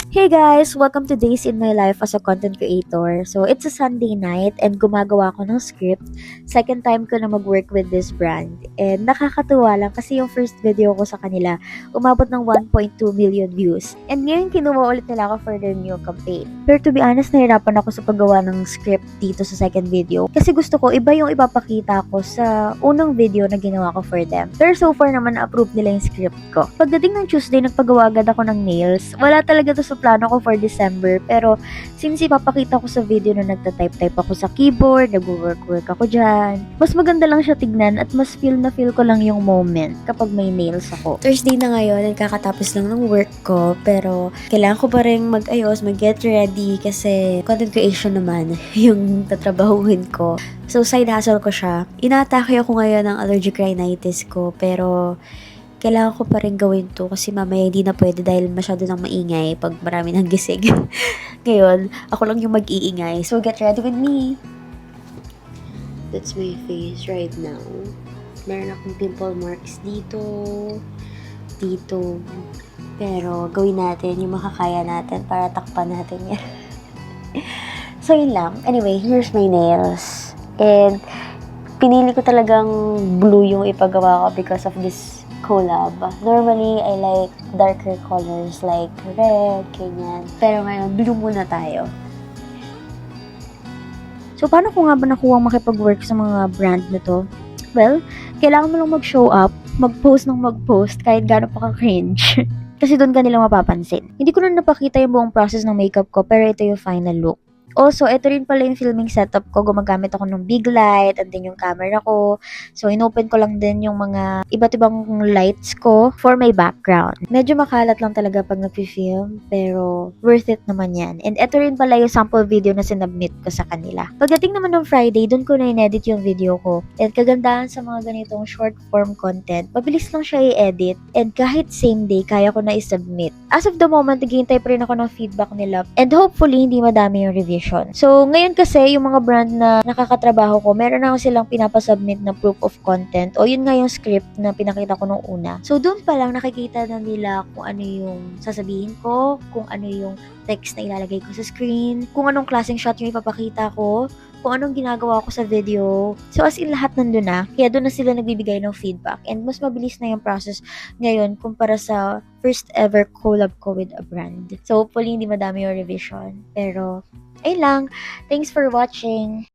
Hey guys! Welcome to Days in My Life as a Content Creator. So, it's a Sunday night and gumagawa ako ng script. Second time ko na mag-work with this brand. And nakakatuwa lang kasi yung first video ko sa kanila, umabot ng 1.2 million views. And ngayon kinuha ulit nila ako for their new campaign. Pero to be honest, nahirapan ako sa paggawa ng script dito sa second video. Kasi gusto ko, iba yung ipapakita ko sa unang video na ginawa ko for them. Pero so far naman, na-approve nila yung script ko. Pagdating ng Tuesday, nagpagawa agad ako ng nails. Wala talaga to sa plano ko for December, pero since ipapakita ko sa video na nagta-type-type ako sa keyboard, nag-work-work ako dyan, mas maganda lang siya tignan at mas feel na feel ko lang yung moment kapag may nails ako. Thursday na ngayon, nagkakatapos lang ng work ko, pero kailangan ko pa rin mag-ayos, mag-get ready kasi content creation naman yung tatrabahuhin ko. So, side hustle ko siya. Inaatake ako ngayon ng allergic rhinitis ko, pero kailangan ko pa rin gawin to kasi mamaya hindi na pwede dahil masyado nang maingay pag marami nang gising. Ngayon, ako lang yung mag-iingay. So, get ready with me. That's my face right now. Meron akong pimple marks dito. Dito. Pero, gawin natin yung makakaya natin para takpan natin yan. So, yun lang. Anyway, here's my nails. And, pinili ko talagang blue yung ipagawa ko because of this collab. Normally, I like darker colors like red, ganyan. Pero ngayon, blue muna tayo. So, paano ko nga ba nakuha makipag-work sa mga brand na to? Well, kailangan mo lang mag-show up, mag-post ng mag-post, kahit gano'n pa ka-cringe. Kasi doon ka nila mapapansin. Hindi ko na napakita yung buong process ng makeup ko, pero ito yung final look. Also, ito rin pala yung filming setup ko. Gumagamit ako ng big light and then yung camera ko. So, inopen ko lang din yung mga iba't ibang lights ko for my background. Medyo makalat lang talaga pag nag-film, pero worth it naman yan. And ito rin pala yung sample video na sinubmit ko sa kanila. Pagdating naman ng Friday, dun ko na in-edit yung video ko. And kagandahan sa mga ganitong short form content, mabilis lang siya i-edit. And kahit same day, kaya ko na i-submit. As of the moment, naghihintay pa rin ako ng feedback nila. And hopefully, hindi madami yung revision. So, ngayon kasi, yung mga brand na nakakatrabaho ko, meron na silang pinapasubmit na proof of content o yun nga yung script na pinakita ko nung una. So, doon pa lang nakikita na nila kung ano yung sasabihin ko, kung ano yung text na ilalagay ko sa screen, kung anong klaseng shot yung ipapakita ko, kung anong ginagawa ko sa video. So, as in lahat nandun na. Kaya doon na sila nagbibigay ng feedback. And mas mabilis na yung process ngayon kumpara sa first ever collab ko with a brand. So, hopefully, hindi madami yung revision. Pero, ayun lang. Thanks for watching.